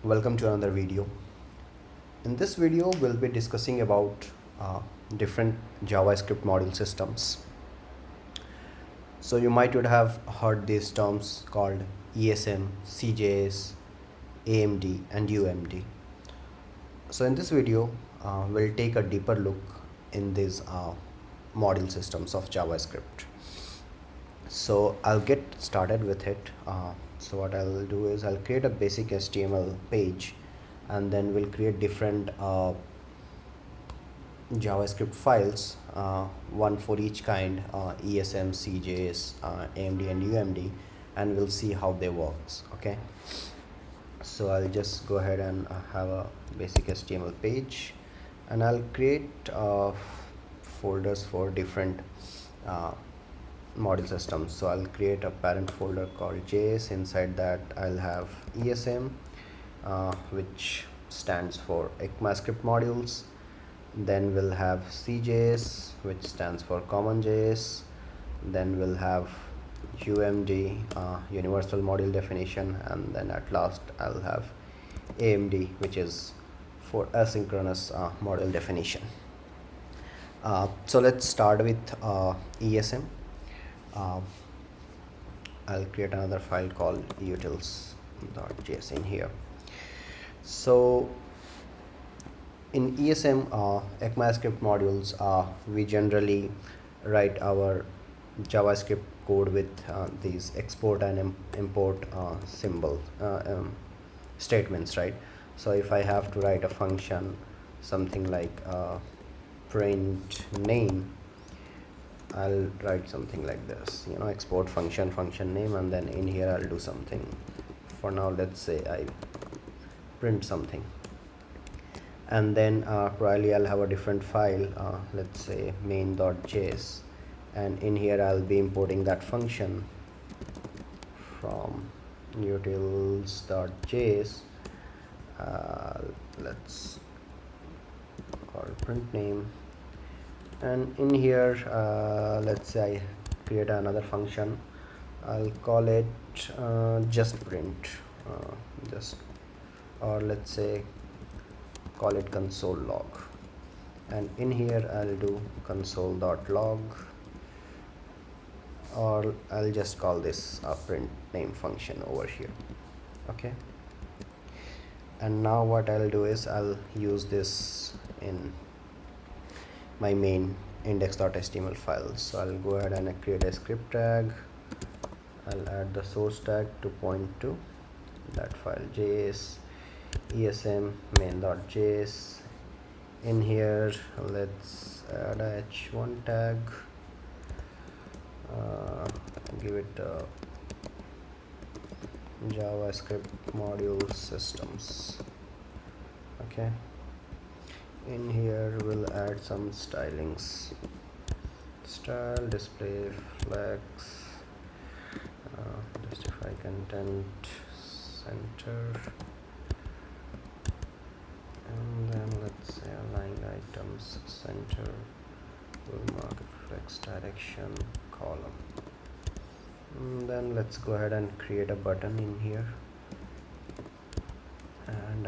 Welcome to another video. In this video we'll be discussing about different JavaScript module systems. So you might would have heard these terms called ESM, CJS, AMD and UMD. So in this video we'll take a deeper look in these module systems of JavaScript. So I'll get started with it. So what I'll do is I'll create a basic HTML page, and then we'll create different JavaScript files, one for each kind, ESM, CJS, AMD and UMD, and we'll see how they works. Okay, so I'll just go ahead and have a basic HTML page, and I'll create folders for different module systems. So I'll create a parent folder called JS. Inside that I'll have ESM, which stands for ECMAScript modules. Then we'll have CJS, which stands for Common JS. Then we'll have UMD, Universal Module Definition, and then at last I'll have AMD, which is for Asynchronous Module Definition. So let's start with ESM. I'll create another file called utils.js in here. So in ESM ECMAScript modules, we generally write our JavaScript code with these export and import statements, right? So if I have to write a function, something like print name, I'll write something like this, export function name, and then in here I'll do something. For now, let's say I print something, and then probably I'll have a different file, let's say main.js, and in here I'll be importing that function from utils.js. Let's call print name, and in here let's say I create another function. I'll call it just print, or let's say call it console log, and in here I'll do console.log, or I'll just call this print name function over here. Okay, and now what I'll do is I'll use this in my main index.html file. So I'll go ahead and create a script tag. I'll add the source tag to point to that file js esm main.js. In here let's add a h1 tag, give it a JavaScript module systems. Okay, in here we'll add some stylings, style, display, flex, justify content, center, and then let's say align items, center, will mark flex direction, column. And then let's go ahead and create a button in here, and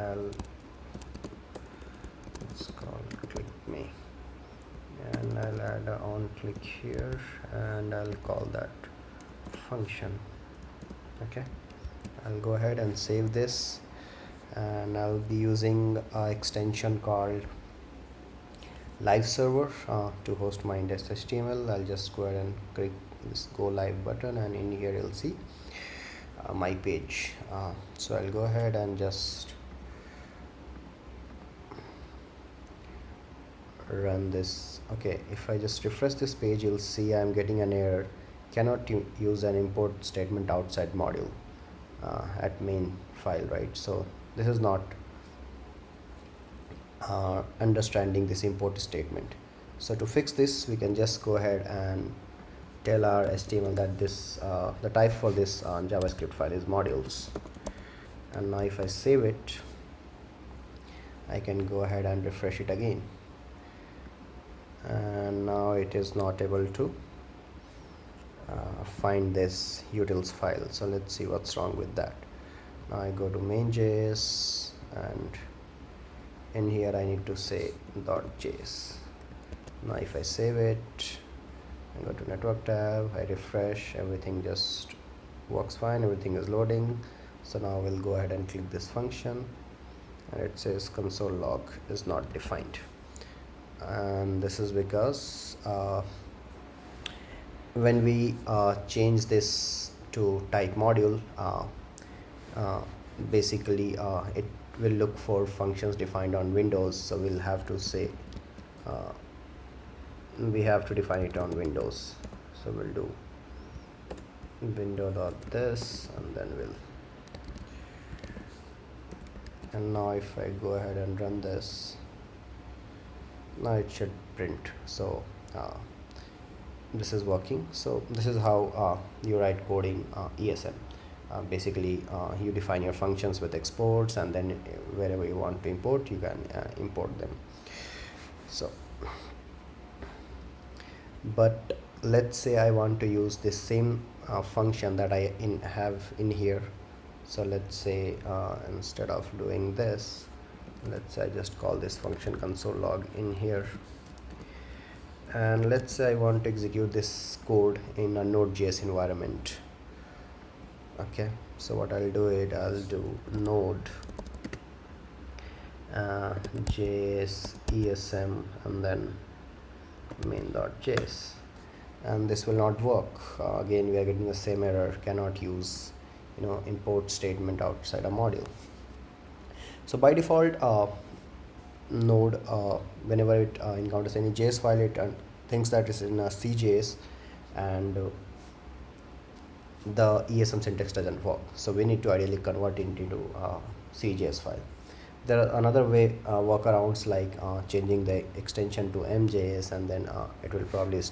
let's call click me, and I'll add a on click here, and I'll call that function. Okay, I'll go ahead and save this, and I'll be using an extension called live server to host my index.html. I'll just go ahead and click this go live button, and in here you'll see my page. So I'll go ahead and just run this. Okay, if I just refresh this page, you'll see I'm getting an error, cannot use an import statement outside module at main file, right? So this is not understanding this import statement. So to fix this, we can just go ahead and tell our HTML that this the type for this JavaScript file is modules. And now if I save it, I can go ahead and refresh it again, and now it is not able to find this utils file. So let's see what's wrong with that. Now I go to main.js, and in here I need to say .js. Now if I save it, I go to network tab, I refresh, everything just works fine, everything is loading. So now we'll go ahead and click this function, and it says console log is not defined, and this is because when we change this to type module, basically it will look for functions defined on Windows, so we'll have to say we have to define it on Windows. So we'll do window.this, and then and now if I go ahead and run this, now it should print. So this is working. So this is how you write code in ESM. Basically you define your functions with exports, and then wherever you want to import, you can import them. So but let's say I want to use this same function that I have in here. So let's say instead of doing this, let's say I just call this function console log in here, and let's say I want to execute this code in a Node.js environment. Okay, so what I'll do is I'll do node js ESM and then main.js, and this will not work. Again we are getting the same error, cannot use import statement outside a module. So by default node, whenever it encounters any JS file, it thinks that it's in a CJS, and the ESM syntax doesn't work, so we need to ideally convert it into CJS file. There are another way workarounds, like changing the extension to MJS, and then it will probably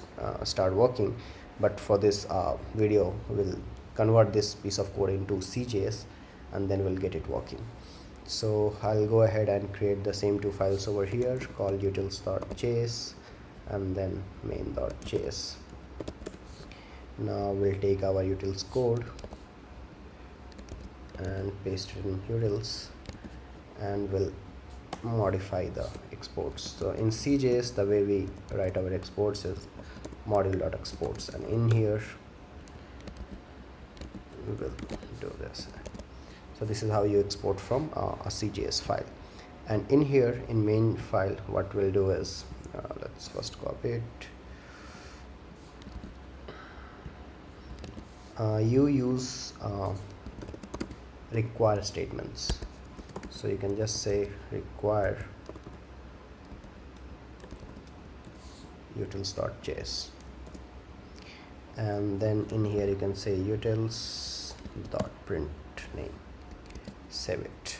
start working. But for this video, we'll convert this piece of code into CJS, and then we'll get it working. So I'll go ahead and create the same two files over here, called utils.js and then main.js. Now we'll take our utils code and paste it in utils, and we'll modify the exports. So in CJS, the way we write our exports is module.exports, and in here we will do this. So this is how you export from a CJS file. And in here in main file, what we'll do is let's first copy it. You use require statements, so you can just say require utils.js, and then in here you can say utils.print name, save it.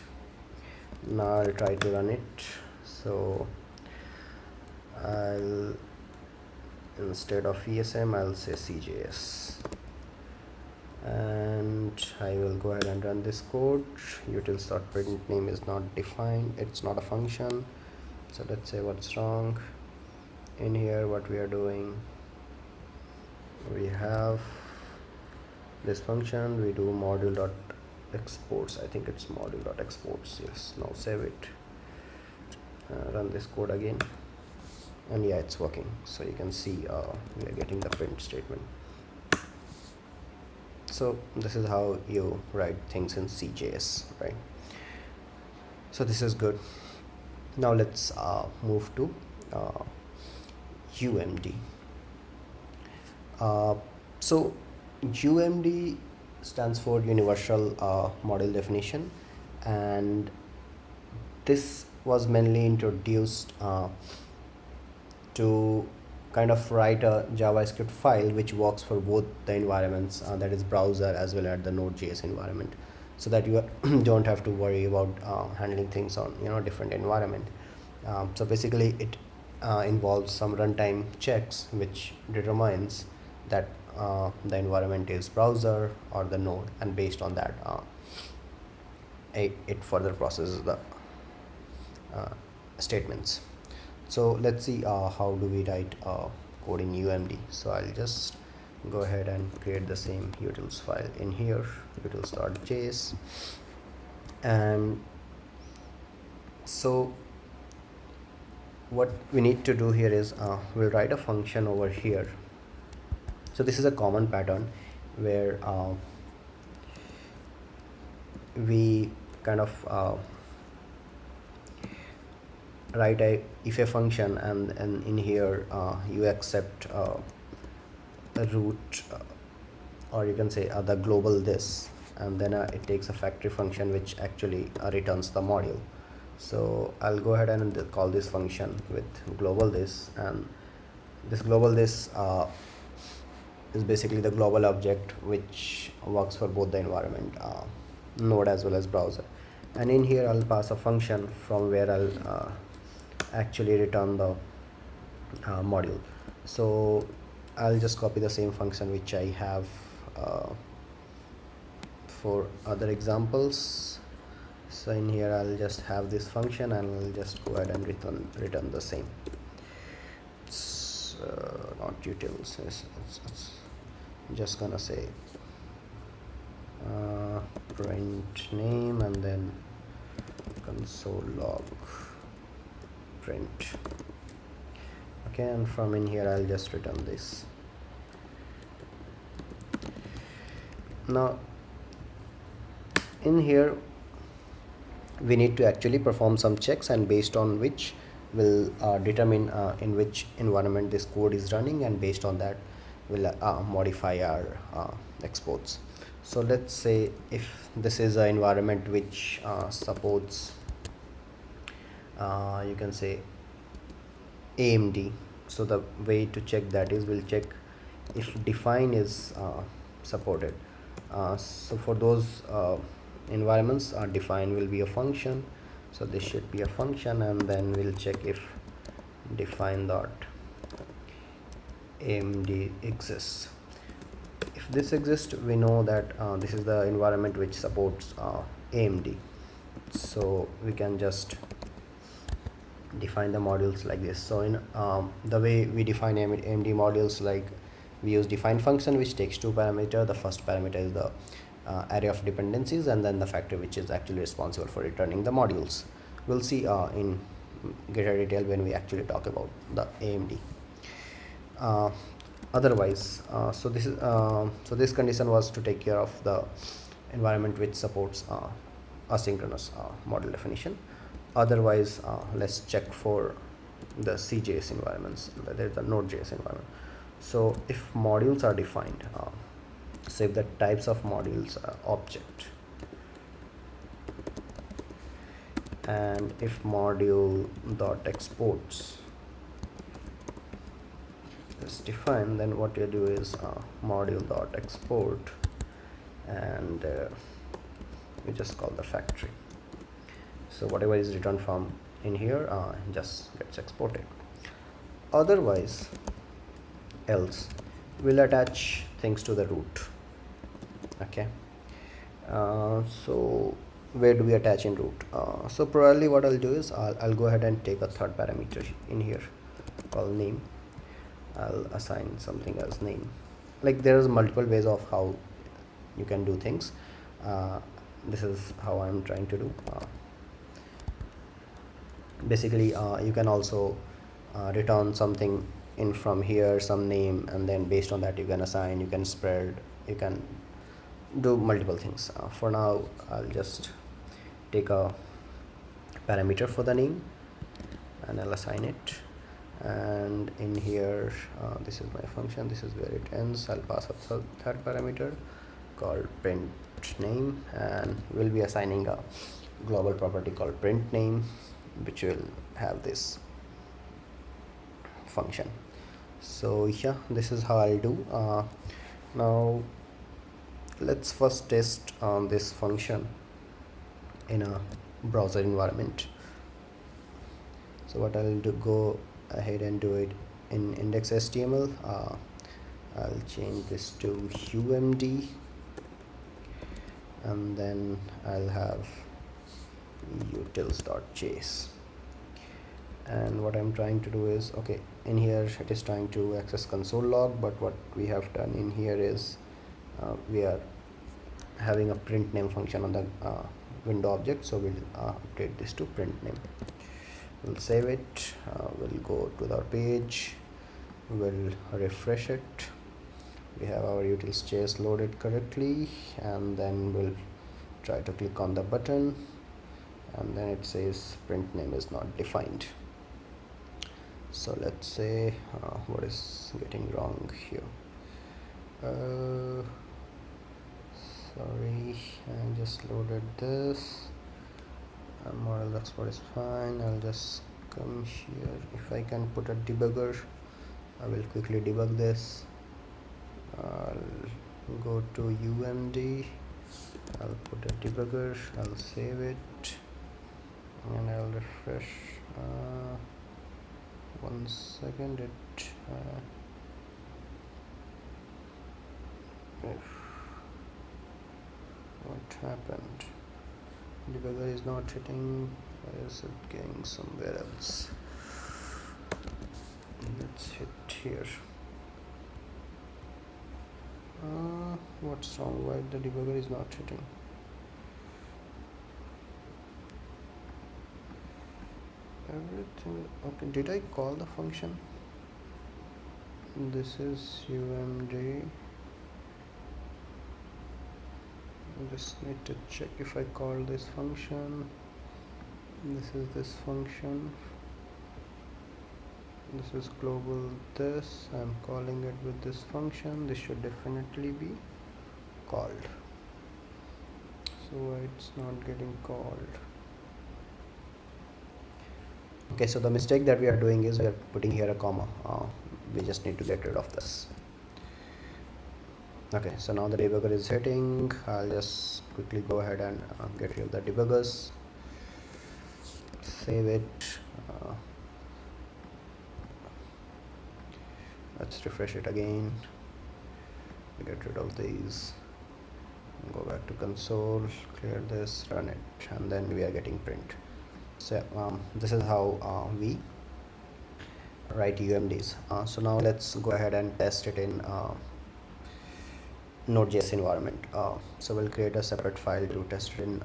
Now I'll try to run it. So instead of ESM, I'll say CJS, and I will go ahead and run this code. Utils.print name is not defined, it's not a function. So let's say what's wrong. In here what we are doing, we have this function, we do module.exports, I think it's module.exports. Yes, now save it, run this code again, and yeah, it's working. So you can see we are getting the print statement. So this is how you write things in CJS, right? So this is good. Now let's move to UMD. So UMD stands for Universal Model Definition, and this was mainly introduced to kind of write a JavaScript file which works for both the environments, that is browser as well as the Node.js environment, so that you don't have to worry about handling things on different environment. So basically it involves some runtime checks which determines that the environment is browser or the node, and based on that it further processes the statements. So let's see how do we write code in UMD. So I'll just go ahead and create the same utils file in here, utils.js, and So what we need to do here is we'll write a function over here. So this is a common pattern where we kind of write a if a function, and in here you accept a root, or you can say the global this, and then it takes a factory function which actually returns the module. So I'll go ahead and call this function with global this, and this global this is basically the global object which works for both the environment, node as well as browser. And in here I'll pass a function from where I'll actually return the module. So I'll just copy the same function which I have for other examples. So in here I'll just have this function, and I'll just go ahead and return the same. It's not utils, it's just gonna say print name and then console log print. Okay, and from in here I'll just return this. Now in here we need to actually perform some checks, and based on which will determine in which environment this code is running, and based on that we'll modify our exports. So let's say if this is an environment which supports you can say AMD. So the way to check that is we'll check if define is supported. So for those environments, define will be a function, so this should be a function, and then we'll check if define dot AMD exists. If this exists, we know that this is the environment which supports AMD, so we can just define the modules like this. So in the way we define AMD modules, like we use define function which takes two parameters. The first parameter is the array of dependencies, and then the factory which is actually responsible for returning the modules. We'll see in greater detail when we actually talk about the AMD. Otherwise, so this condition was to take care of the environment which supports asynchronous model definition. Otherwise, let's check for the CJS environments. There's the Node.js environment. So if modules are defined, so if the types of modules are object, and if module dot exports is defined, then what you do is module dot export, and we just call the factory. So whatever is returned from in here just gets exported. Otherwise, else we'll attach things to the root. Okay, so where do we attach in root? So probably what I'll do is I'll go ahead and take a third parameter in here called name. I'll assign something as name. Like there's multiple ways of how you can do things. This is how I'm trying to do. Basically you can also return something in from here, some name, and then based on that you can assign, you can spread, you can do multiple things. For now I'll just take a parameter for the name and I'll assign it, and in here this is my function, this is where it ends. I'll pass a third parameter called print name, and we'll be assigning a global property called print name which will have this function. So yeah, this is how I'll do. Now let's first test this function in a browser environment. So what I'll do, go ahead and do it in index.html. I'll change this to UMD, and then I'll have utils.js. And what I'm trying to do is, okay, in here it is trying to access console log, but what we have done in here is we are having a print name function on the window object, so we'll update this to print name. We'll save it, we'll go to our page, we'll refresh it. We have our utils.js loaded correctly, and then we'll try to click on the button, and then it says print name is not defined. So let's say what is getting wrong here. Sorry, I just loaded this. Model export is fine. I'll just come here. If I can put a debugger, I will quickly debug this. I'll go to UMD, I'll put a debugger, I'll save it, and I'll refresh. 1 second, what happened? Debugger is not hitting. Why is it going somewhere else? Let's hit here. What's wrong? Why the debugger is not hitting? Everything okay. Did I call the function? This is UMD. I just need to check if I call this function. This is this function. This is global this. I'm calling it with this function. This should definitely be called. So why it's not getting called? Okay, so the mistake that we are doing is we are putting here a comma. We just need to get rid of this. Okay, so now the debugger is hitting. I'll just quickly go ahead and get rid of the debuggers. Save it. Let's refresh it again. Get rid of these. Go back to console, clear this, run it, and then we are getting print. So this is how we write UMDs. So now let's go ahead and test it in Node.js environment. So we'll create a separate file to test it in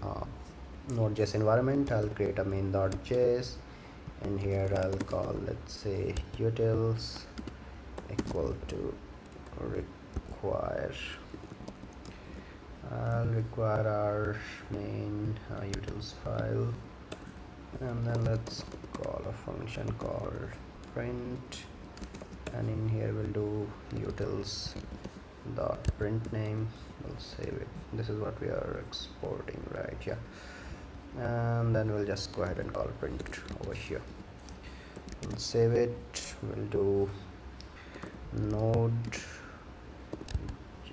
Node.js environment. I'll create a main.js, and here I'll call, let's say, utils equal to require. I'll require our main utils file, and then let's call a function called print, and in here we'll do utils dot print name. We'll save it. This is what we are exporting, right? Yeah, and then we'll just go ahead and call print over here. We'll save it. We'll do node.js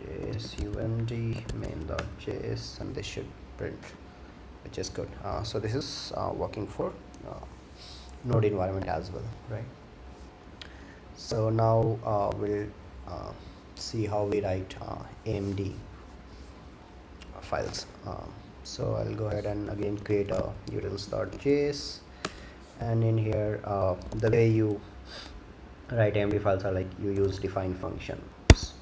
umd main.js, and this should print, which is good. So this is working for node environment as well, right? So now we'll see how we write AMD files. So I'll go ahead and again create a utils.js, and in here the way you write AMD files are like you use define functions.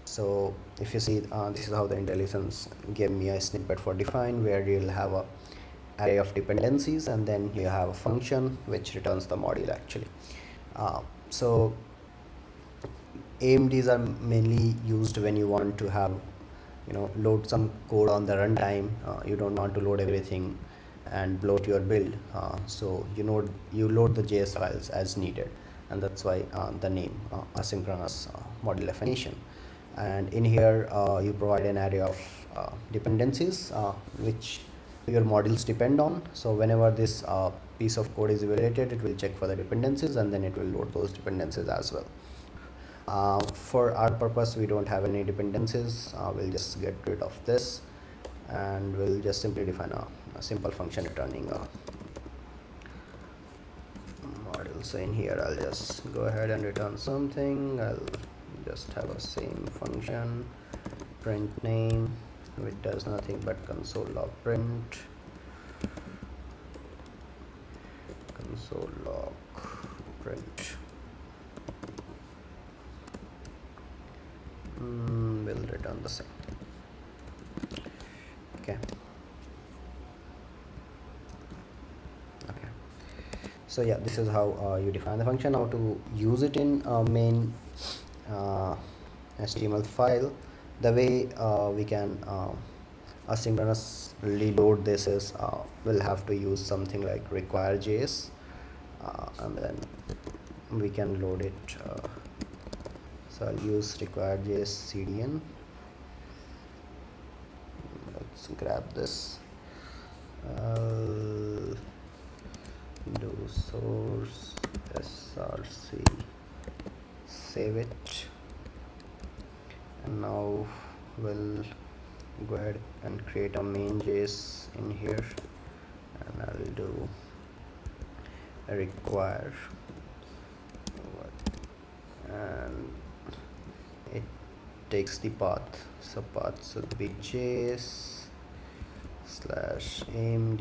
So if you see, this is how the IntelliSense gave me a snippet for define, where you'll have a array of dependencies, and then you have a function which returns the module actually. So AMDs are mainly used when you want to have, load some code on the runtime. You don't want to load everything and bloat your build, so you load the JS files as needed, and that's why the name asynchronous module definition. And in here you provide an array of dependencies which your modules depend on. So whenever this piece of code is evaluated, it will check for the dependencies, and then it will load those dependencies as well. For our purpose, we don't have any dependencies. We'll just get rid of this, and we'll just simply define a simple function returning a module. So in here I'll just go ahead and return something. I'll just have a same function, print name, which does nothing but console log print, console log print. We'll return the same. Okay, So yeah, this is how you define the function. How to use it in main uh, HTML file. The way we can asynchronously load this is we'll have to use something like require.js, and then we can load it. So I'll use require.js CDN. Let's grab this. I'll do source src, save it, and now we'll go ahead and create a main.js in here, and I'll do a require, and it takes the path. So path should be js /amd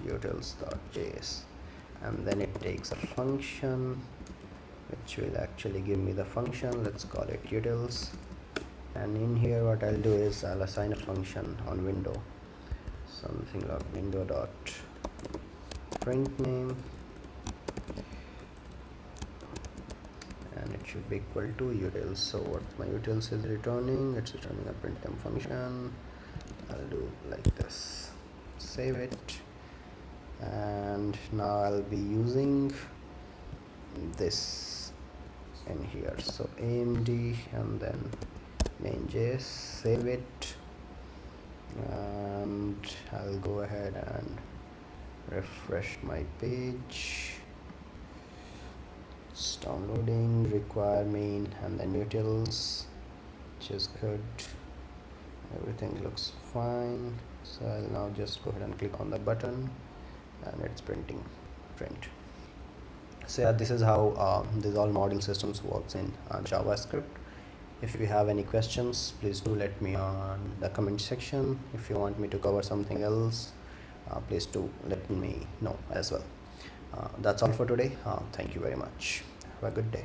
/utils.js, and then it takes a function which will actually give me the function. Let's call it utils, and in here what I'll do is I'll assign a function on window, something like window dot print name, and it should be equal to utils. So what my utils is returning, it's returning a printf function. I'll do like this, save it, and now I'll be using this in here. So AMD and then main.js, save it, and I'll go ahead and refresh my page. It's downloading, require main and then utils, which is good. Everything looks fine. So I'll now just go ahead and click on the button, and it's printing print. So yeah, this is how this all model systems works in JavaScript. If you have any questions, please do let me on the comment section. If you want me to cover something else, please do let me know as well. That's all for today. Thank you very much. Have a good day.